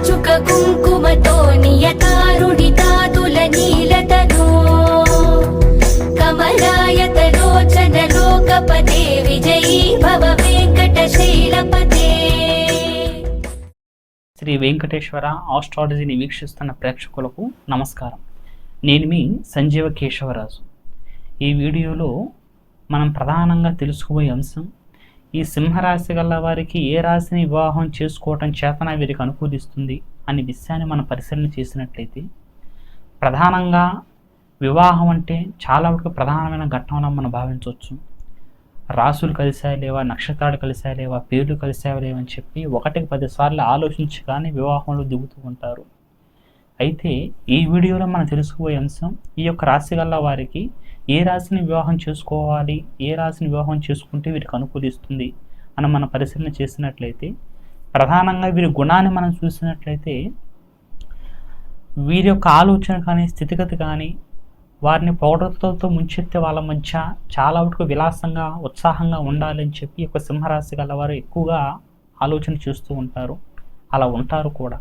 చుక కుంకుమతో నియతారుణితాతుల నీలతనో కమలాయతలోచన లోకపతే విజయీ భవ వెంకటశైలపతే. శ్రీ వెంకటేశ్వర ఆస్ట్రాలజీని వీక్షిస్తున్న ప్రేక్షకులకు నమస్కారం. నేను మీ సంజీవ కేశవరాజు. ఈ వీడియోలో మనం ప్రధానంగా తెలుసుకోబోయే అంశం, ఈ సింహరాశి గల వారికి ఏ రాశిని వివాహం చేసుకోవటం చేతన వీరికి అనుకూలిస్తుంది అనే విషయాన్ని మనం పరిశీలన చేసినట్లయితే, ప్రధానంగా వివాహం అంటే చాలా వరకు ప్రధానమైన ఘట్టంలో మనం భావించవచ్చు. రాసులు కలిసాయి లేవా, నక్షత్రాలు కలిసాయి లేవా, పేర్లు కలిసాయి లేవా అని చెప్పి 1-10 సార్లు ఆలోచించి కానీ వివాహంలో దిగుతూ ఉంటారు. అయితే ఈ వీడియోలో మనం తెలుసుకోబోయే అంశం, ఈ యొక్క రాశి గల వారికి ఏ రాశిని వివాహం చేసుకోవాలి, ఏ రాశిని వివాహం చేసుకుంటే వీరికి అనుకూలిస్తుంది అని మనం పరిశీలన చేసినట్లయితే, ప్రధానంగా వీరి గుణాన్ని మనం చూసినట్లయితే, వీరి యొక్క ఆలోచన కానీ స్థితిగతి కానీ వారిని పొగడతలతో ముంచెత్తే వాళ్ళ మధ్య చాలా వరకు విలాసంగా ఉత్సాహంగా ఉండాలని చెప్పి ఒక సింహరాశి గల వారు ఎక్కువగా ఆలోచన చేస్తూ ఉంటారు. అలా ఉంటారు కూడా.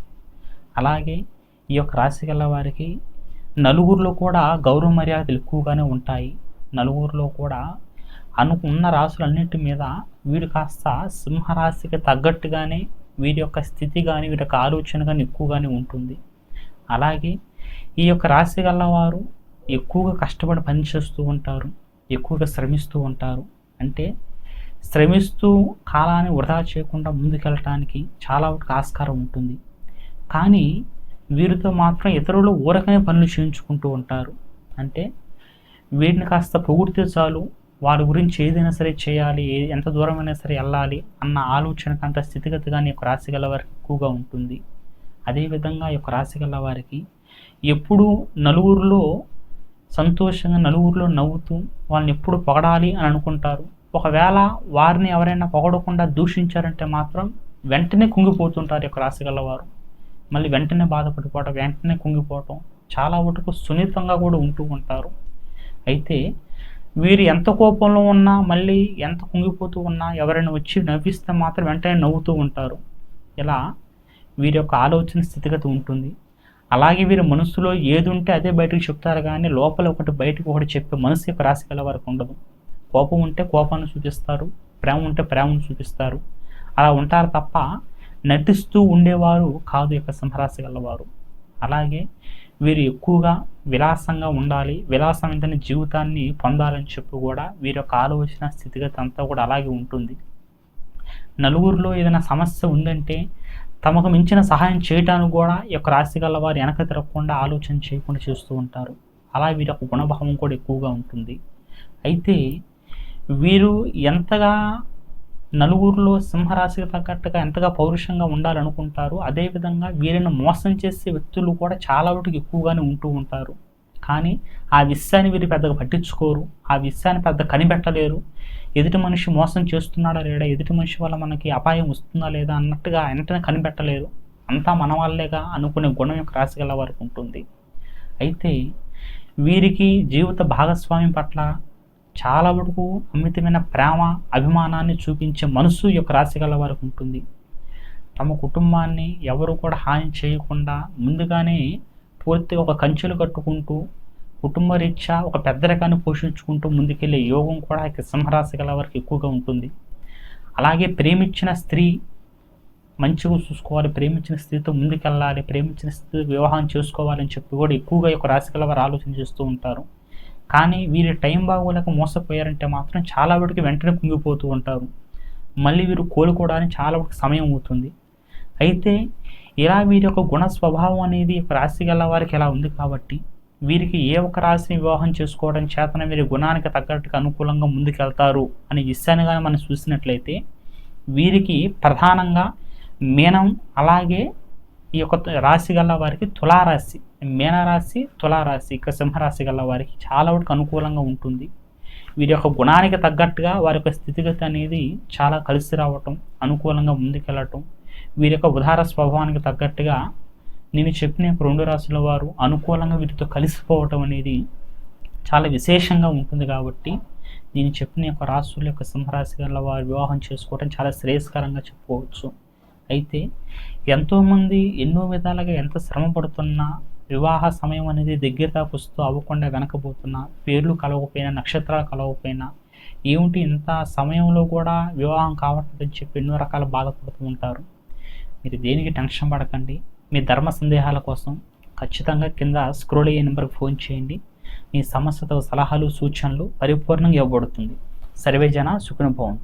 అలాగే ఈ యొక్క రాశి గల వారికి నలుగురిలో కూడా గౌరవ మర్యాదలు ఎక్కువగానే ఉంటాయి. నలుగురిలో కూడా అనుకున్న రాసులన్నింటి మీద వీరు కాస్త సింహరాశికి తగ్గట్టుగానే వీరి యొక్క స్థితి కానీ వీరి యొక్క ఆలోచన కానీ ఎక్కువగానే ఉంటుంది. అలాగే ఈ యొక్క రాశి గల వారు ఎక్కువగా కష్టపడి పనిచేస్తూ ఉంటారు, ఎక్కువగా శ్రమిస్తూ ఉంటారు. అంటే శ్రమిస్తూ కాలాన్ని వృధా చేయకుండా ముందుకెళ్ళటానికి చాలా ఆస్కారం ఉంటుంది. కానీ వీరితో మాత్రం ఇతరులు ఊరకనే పనులు చేయించుకుంటూ ఉంటారు. అంటే వీరిని కాస్త పొగిడితే చాలు, వారి గురించి ఏదైనా సరే చేయాలి, ఎంత దూరమైనా సరే వెళ్ళాలి అన్న ఆలోచన కంటే స్థితిగతి కానీ యొక్క రాశి గల వారికి ఎక్కువగా ఉంటుంది. అదేవిధంగా ఈ యొక్క రాశి గల వారికి ఎప్పుడూ నలుగురిలో సంతోషంగా, నలుగురిలో నవ్వుతూ వాళ్ళని ఎప్పుడు పొగడాలి అని అనుకుంటారు. ఒకవేళ వారిని ఎవరైనా పొగడకుండా దూషించారంటే మాత్రం వెంటనే కుంగిపోతుంటారు ఈ యొక్క రాశి గల వారు. మళ్ళీ వెంటనే బాధపడిపోవటం, వెంటనే కుంగిపోవటం, చాలా వరకు సున్నితంగా కూడా ఉంటూ ఉంటారు. అయితే వీరు ఎంత కోపంలో ఉన్నా, మళ్ళీ ఎంత కుంగిపోతూ ఉన్నా, ఎవరైనా వచ్చి నవ్విస్తే మాత్రం వెంటనే నవ్వుతూ ఉంటారు. ఇలా వీరి యొక్క ఆలోచన స్థితిగతి ఉంటుంది. అలాగే వీరి మనసులో ఏది ఉంటే అదే బయటకు చెప్తారు, కానీ లోపల ఒకటి బయటకు ఒకటి చెప్పే మనసు యొక్క రాశి గల వారికి ఉండదు. కోపం ఉంటే కోపాన్ని చూపిస్తారు, ప్రేమ ఉంటే ప్రేమను చూపిస్తారు. అలా ఉంటారు తప్ప నటిస్తూ ఉండేవారు కాదు యొక్క సింహరాశి గలవారు. అలాగే వీరు ఎక్కువగా విలాసంగా ఉండాలి, విలాసవంతమైన జీవితాన్ని పొందాలని చెప్పి కూడా వీరి యొక్క ఆలోచన స్థితిగతి అంతా కూడా అలాగే ఉంటుంది. నలుగురిలో ఏదైనా సమస్య ఉందంటే తమకు మించిన సహాయం చేయడానికి కూడా ఈ యొక్క రాశి గల వారు వెనక తిరగకుండా ఆలోచన చేయకుండా చేస్తూ ఉంటారు. అలా వీరి యొక్క గుణభావం కూడా ఎక్కువగా ఉంటుంది. అయితే వీరు ఎంతగా నలుగురిలో సింహరాశికి తగ్గట్టుగా ఎంతగా పౌరుషంగా ఉండాలనుకుంటారు, అదేవిధంగా వీరిని మోసం చేసే వ్యక్తులు కూడా చాలా వరకు ఎక్కువగానే ఉంటూ ఉంటారు. కానీ ఆ విషయాన్ని వీరు పెద్దగా పట్టించుకోరు, ఆ విషయాన్ని పెద్ద కనిపెట్టలేరు. ఎదుటి మనిషి మోసం చేస్తున్నాడా లేడా, ఎదుటి మనిషి వల్ల మనకి అపాయం వస్తుందా లేదా అన్నట్టుగా వెంటనే కనిపెట్టలేరు. అంతా మన వాళ్ళేగా అనుకునే గుణం యొక్క రాశి గల వారికి ఉంటుంది. అయితే వీరికి జీవిత భాగస్వామి పట్ల చాలా వరకు అమితమైన ప్రేమ, అభిమానాన్ని చూపించే మనసు యొక్క రాశి గల వారికి ఉంటుంది. తమ కుటుంబాన్ని ఎవరు కూడా హాని చేయకుండా ముందుగానే పూర్తిగా ఒక కంచెలు కట్టుకుంటూ కుటుంబ రీత్యా ఒక పెద్ద రకాన్ని పోషించుకుంటూ ముందుకెళ్ళే యోగం కూడా ఇక సింహరాశి గల వారికి ఎక్కువగా ఉంటుంది. అలాగే ప్రేమించిన స్త్రీ మంచిగా చూసుకోవాలి, ప్రేమించిన స్త్రీతో ముందుకెళ్ళాలి, ప్రేమించిన స్త్రీ వివాహం చేసుకోవాలని చెప్పి కూడా ఎక్కువగా ఒక రాశి గల వారు ఆలోచన చేస్తూ ఉంటారు. కానీ వీరి టైం బాగోలేక మోసపోయారంటే మాత్రం చాలా వరకు వెంటనే కుంగిపోతూ ఉంటారు. మళ్ళీ వీరు కోలుకోవడానికి చాలా వరకు సమయం అవుతుంది. అయితే ఇలా వీరి యొక్క గుణ స్వభావం అనేది ఒక రాశి గల వారికి ఎలా ఉంది కాబట్టి వీరికి ఏ ఒక్క రాశిని వివాహం చేసుకోవడం చేతన వీరి గుణానికి తగ్గట్టుగా అనుకూలంగా ముందుకెళ్తారు అనే విషయాన్ని కానీ మనం చూసినట్లయితే, వీరికి ప్రధానంగా మీనం, అలాగే ఈ యొక్క రాశి గల వారికి తులారాశి, మీనరాశి, తులారాశి, ఇక సింహరాశి గల వారికి చాలా వరకు అనుకూలంగా ఉంటుంది. వీరి యొక్క గుణానికి తగ్గట్టుగా వారి యొక్క స్థితిగతి అనేది చాలా కలిసి రావటం, అనుకూలంగా ముందుకెళ్ళటం, వీరి యొక్క ఉదార స్వభావానికి తగ్గట్టుగా నేను చెప్పిన 2 రాశుల వారు అనుకూలంగా వీటితో కలిసిపోవటం అనేది చాలా విశేషంగా ఉంటుంది. కాబట్టి నేను చెప్పిన యొక్క రాశుల యొక్క సింహరాశి గల వారు వివాహం చేసుకోవడం చాలా శ్రేయస్కరంగా చెప్పుకోవచ్చు. అయితే ఎంతోమంది ఎన్నో విధాలుగా ఎంత శ్రమ పడుతున్నా వివాహ సమయం అనేది దగ్గర దాకా వస్తూ అవ్వకుండా వెనకపోతున్నా, పేర్లు కలవకపోయినా, నక్షత్రాలు కలవకపోయినా, ఏమిటి ఇంత సమయంలో కూడా వివాహం కావట్లేదని చెప్పి ఎన్నో రకాల బాధపడుతూ ఉంటారు. మీరు దేనికి టెన్షన్ పడకండి. మీ ధర్మ సందేహాల కోసం ఖచ్చితంగా కింద స్క్రోల్ అయ్యే నెంబర్కి ఫోన్ చేయండి. మీ సమస్యతో సలహాలు, సూచనలు పరిపూర్ణంగా ఇవ్వబడుతుంది. సర్వే జన సుఖినో భవంతు.